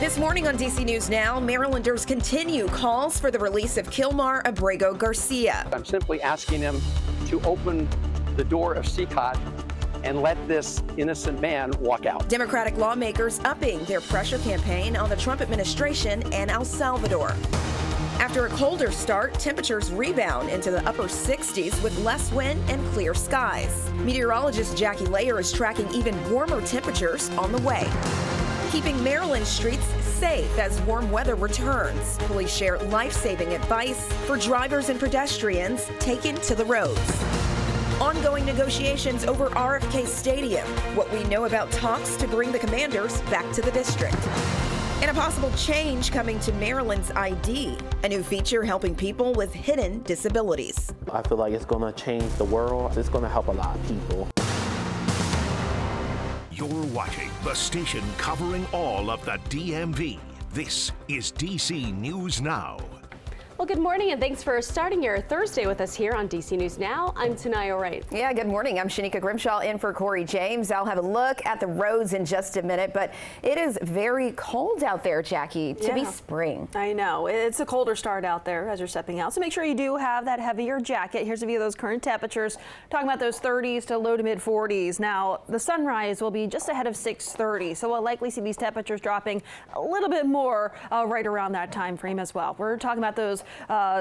This morning on DC News Now, Marylanders continue calls for the release of Kilmar Abrego Garcia. I'm simply asking him to open the door of CCOT and let this innocent man walk out. Democratic lawmakers upping their pressure campaign on the Trump administration and El Salvador. After a colder start, temperatures rebound into the upper 60s with less wind and clear skies. Meteorologist Jackie Layer is tracking even warmer temperatures on the way. Keeping Maryland streets safe as warm weather returns. Police share life-saving advice for drivers and pedestrians taken to the roads. Ongoing negotiations over RFK Stadium. What we know about talks to bring the Commanders back to the district. And a possible change coming to Maryland's ID, a new feature helping people with hidden disabilities. I feel like it's going to change the world. It's going to help a lot of people. You're watching the station covering all of the DMV. This is DC News Now. Well, good morning, and thanks for starting your Thursday with us here on DC News Now. I'm Tanaya Wright. Yeah, good morning. I'm Shanika Grimshaw in for Corey James. I'll have a look at the roads in just a minute, but it is very cold out there, Jackie, to be spring. I know. It's a colder start out there as you're stepping out, so make sure you do have that heavier jacket. Here's a view of those current temperatures. Talking about those 30s to low to mid 40s. Now, the sunrise will be just ahead of 6:30, so we'll likely see these temperatures dropping a little bit more right around that time frame as well. We're talking about those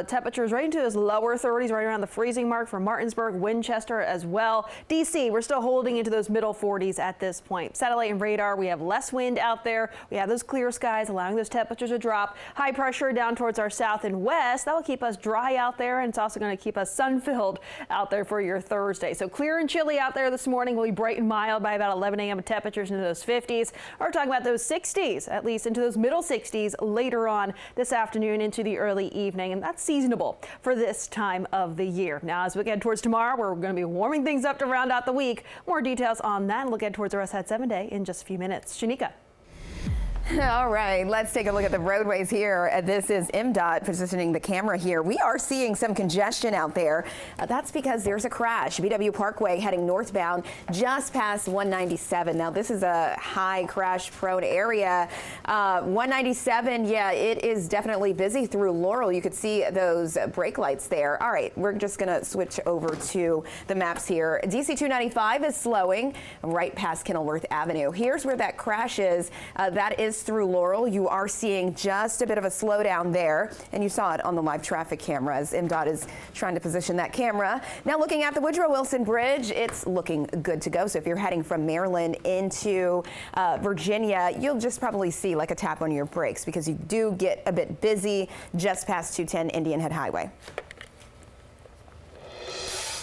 temperatures right into those lower 30s, right around the freezing mark for Martinsburg, Winchester as well. DC, we're still holding into those middle 40s at this point. Satellite and radar, we have less wind out there. We have those clear skies allowing those temperatures to drop. High pressure down towards our south and west. That will keep us dry out there, and it's also going to keep us sun-filled out there for your Thursday. So clear and chilly out there this morning. Will be bright and mild by about 11 a.m. temperatures into those 50s. We're talking about those 60s, at least into those middle 60s later on this afternoon into the early evening. And that's seasonable for this time of the year. Now, as we get towards tomorrow, we're going to be warming things up to round out the week. More details on that, and we'll get towards the rest of that 7-day in just a few minutes. Shanika. All right, let's take a look at the roadways here. This is MDOT positioning the camera here. We are seeing some congestion out there. That's because there's a crash. BW Parkway heading northbound just past 197. Now, this is a high crash prone area. 197, yeah, it is definitely busy through Laurel. You could see those brake lights there. All right, we're just going to switch over to the maps here. DC 295 is slowing right past Kenilworth Avenue. Here's where that crash is. That is through Laurel. You are seeing just a bit of a slowdown there, and you saw it on the live traffic cameras. MDOT is trying to position that camera. Now looking at the Woodrow Wilson Bridge, it's looking good to go. So if you're heading from Maryland into Virginia, you'll just probably see like a tap on your brakes because you do get a bit busy just past 210 Indian Head Highway.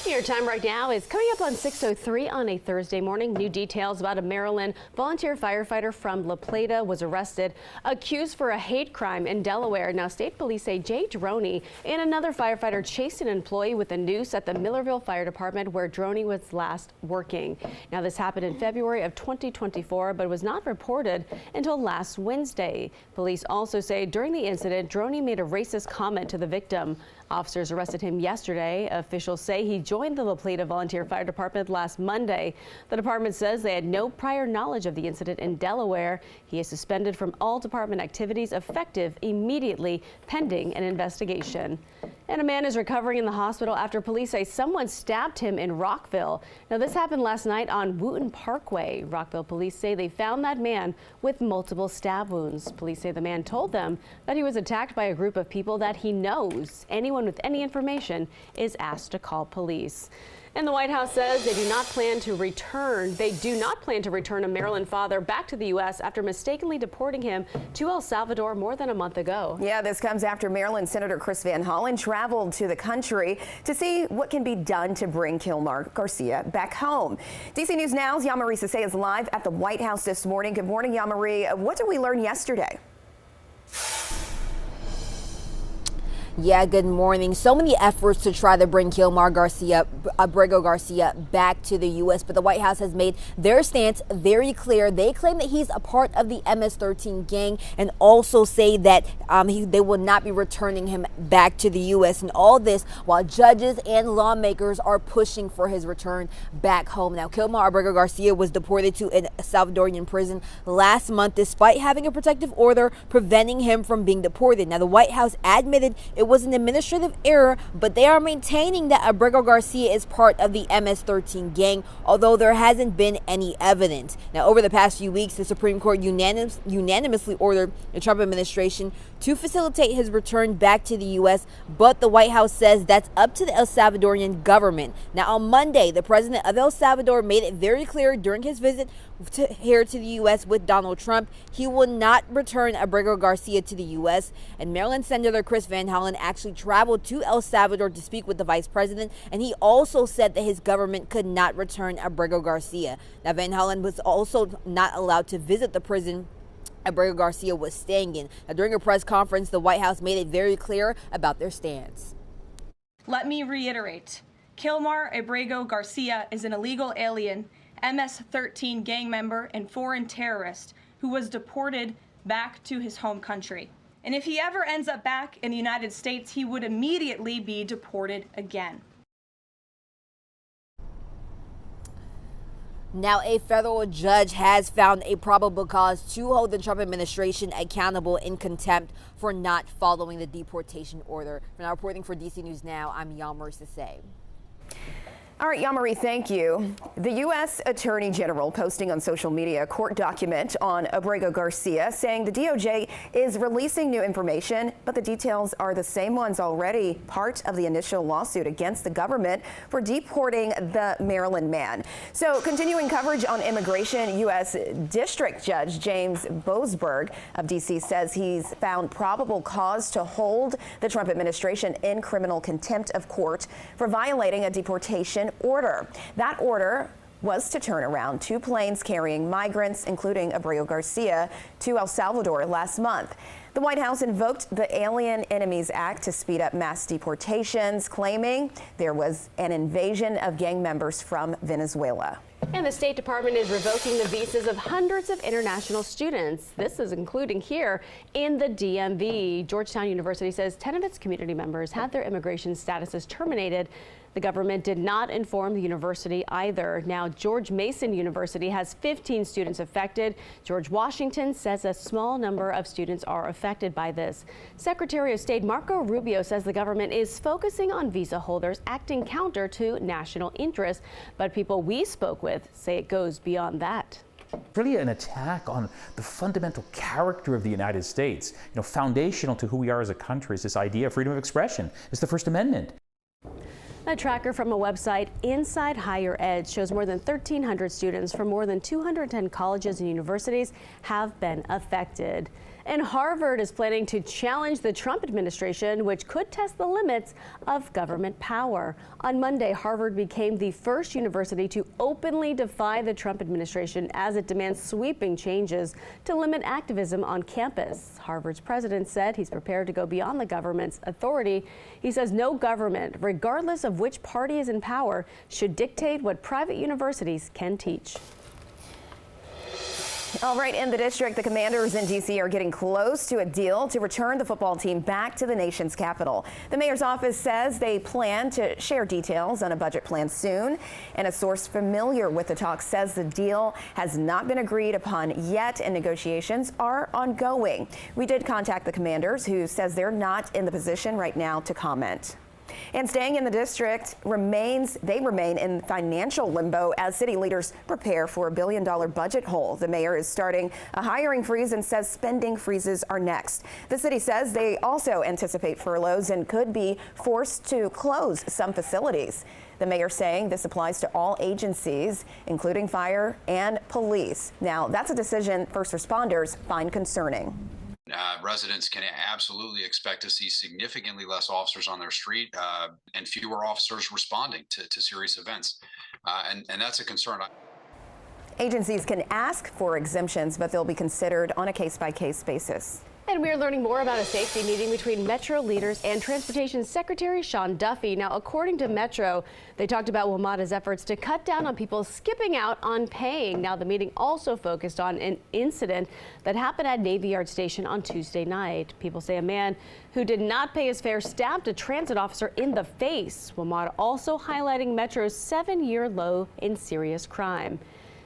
Your time right now is coming up on 6:03 on a Thursday morning. New details about a Maryland volunteer firefighter from La Plata was arrested, accused for a hate crime in Delaware. Now, state police say Jay Droney and another firefighter chased an employee with a noose at the Millerville Fire Department where Droney was last working. Now, this happened in February of 2024, but was not reported until last Wednesday. Police also say during the incident, Droney made a racist comment to the victim. Officers arrested him yesterday. Officials say he joined the La Plata Volunteer Fire Department last Monday. The department says they had no prior knowledge of the incident in Delaware. He is suspended from all department activities effective immediately, pending an investigation. And a man is recovering in the hospital after police say someone stabbed him in Rockville. Now, this happened last night on Wooten Parkway. Rockville police say they found that man with multiple stab wounds. Police say the man told them that he was attacked by a group of people that he knows. Anyone with any information is asked to call police. And the White House says they do not plan to return a Maryland father back to the U.S. after mistakenly deporting him to El Salvador more than a month ago. Yeah, this comes after Maryland Senator Chris Van Hollen traveled to the country to see what can be done to bring Kilmar Garcia back home. DC News Now's Yamari Sase is live at the White House this morning. Good morning, Yamari. What did we learn yesterday? Yeah, good morning. So many efforts to try to bring Abrego Garcia back to the U.S., but the White House has made their stance very clear. They claim that he's a part of the MS-13 gang and also say that they will not be returning him back to the U.S. And all this while judges and lawmakers are pushing for his return back home. Now, Kilmar Abrego Garcia was deported to a Salvadorian prison last month despite having a protective order preventing him from being deported. Now, the White House admitted it was an administrative error, but they are maintaining that Abrego Garcia is part of the MS-13 gang, although there hasn't been any evidence. Now, over the past few weeks, the Supreme Court unanimously ordered the Trump administration to facilitate his return back to the U.S., but the White House says that's up to the El Salvadorian government. Now, on Monday, the president of El Salvador made it very clear during his visit here to the U.S. with Donald Trump, he will not return Abrego Garcia to the U.S. And Maryland Senator Chris Van Hollen actually traveled to El Salvador to speak with the vice president, and he also said that his government could not return Abrego Garcia. Now, Van Hollen was also not allowed to visit the prison Abrego Garcia was staying in. Now, during a press conference, the White House made it very clear about their stance. Let me reiterate, Kilmar Abrego Garcia is an illegal alien, MS-13 gang member and foreign terrorist who was deported back to his home country. And if he ever ends up back in the United States, he would immediately be deported again. Now, a federal judge has found a probable cause to hold the Trump administration accountable in contempt for not following the deportation order. Now, reporting for DC News Now, I'm Yalmer Sase. All right, Yamari, thank you. The U.S. Attorney General posting on social media a court document on Abrego Garcia saying the DOJ is releasing new information, but the details are the same ones already part of the initial lawsuit against the government for deporting the Maryland man. So continuing coverage on immigration, U.S. District Judge James Boasberg of D.C. says he's found probable cause to hold the Trump administration in criminal contempt of court for violating a deportation order. That order was to turn around 2 planes carrying migrants, including Abrego Garcia, to El Salvador last month. The White House invoked the Alien Enemies Act to speed up mass deportations, claiming there was an invasion of gang members from Venezuela. And the State Department is revoking the visas of hundreds of international students. This is including here in the DMV. Georgetown University says 10 of its community members had their immigration statuses terminated. The government did not inform the university either. Now, George Mason University has 15 students affected. George Washington says a small number of students are affected by this. Secretary of State Marco Rubio says the government is focusing on visa holders acting counter to national interest, but people we spoke with say it goes beyond that. Really an attack on the fundamental character of the United States. You know, foundational to who we are as a country is this idea of freedom of expression. It's the First Amendment. A tracker from a website, Inside Higher Ed, shows more than 1,300 students from more than 210 colleges and universities have been affected. And Harvard is planning to challenge the Trump administration, which could test the limits of government power. On Monday, Harvard became the first university to openly defy the Trump administration as it demands sweeping changes to limit activism on campus. Harvard's president said he's prepared to go beyond the government's authority. He says no government, regardless of which party is in power, should dictate what private universities can teach. All right, in the district, the Commanders in D.C. are getting close to a deal to return the football team back to the nation's capital. The mayor's office says they plan to share details on a budget plan soon, and a source familiar with the talks says the deal has not been agreed upon yet and negotiations are ongoing. We did contact the Commanders, who says they're not in the position right now to comment. And staying in the district they remain in financial limbo as city leaders prepare for a $1 billion budget hole. The mayor is starting a hiring freeze and says spending freezes are next. The city says they also anticipate furloughs and could be forced to close some facilities. The mayor saying this applies to all agencies, including fire and police. Now, that's a decision first responders find concerning. Residents can absolutely expect to see significantly less officers on their street and fewer officers responding to serious events. And that's a concern. Agencies can ask for exemptions, but they'll be considered on a case-by-case basis. And we're learning more about a safety meeting between Metro leaders and Transportation Secretary Sean Duffy. Now, according to Metro, they talked about WMATA's efforts to cut down on people skipping out on paying. Now, the meeting also focused on an incident that happened at Navy Yard Station on Tuesday night. People say a man who did not pay his fare stabbed a transit officer in the face. WMATA also highlighting Metro's 7-year low in serious crime.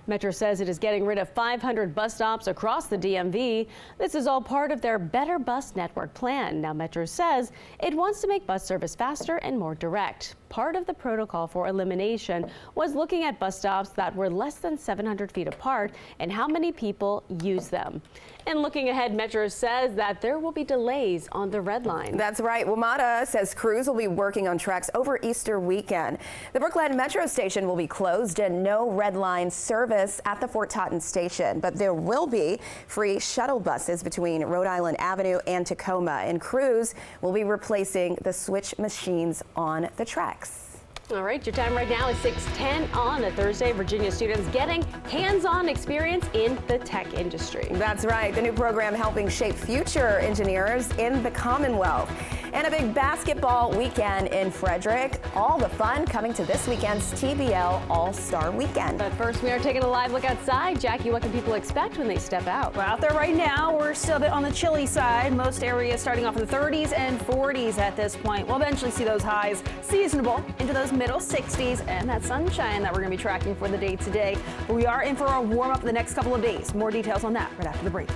Metro says it is getting rid of 500 bus stops across the DMV. This is all part of their Better Bus Network plan. Now, Metro says it wants to make bus service faster and more direct. Part of the protocol for elimination was looking at bus stops that were less than 700 feet apart and how many people use them. And looking ahead, Metro says that there will be delays on the Red Line. That's right. WMATA says crews will be working on tracks over Easter weekend. The Brookline Metro station will be closed and no Red Line service at the Fort Totten station, but there will be free shuttle buses between Rhode Island Avenue and Tacoma, and crews will be replacing the switch machines on the tracks. All right, your time right now is 6:10 on a Thursday. Virginia students getting hands-on experience in the tech industry. That's right. The new program helping shape future engineers in the Commonwealth. And a big basketball weekend in Frederick. All the fun coming to this weekend's TBL All-Star Weekend. But first, we are taking a live look outside. Jackie, what can people expect when they step out? We're out there right now. We're still a bit on the chilly side. Most areas starting off in the 30s and 40s at this point. We'll eventually see those highs seasonable into those middle 60s and that sunshine that we're going to be tracking for the day today. But we are in for a warm up the next couple of days. More details on that right after the break.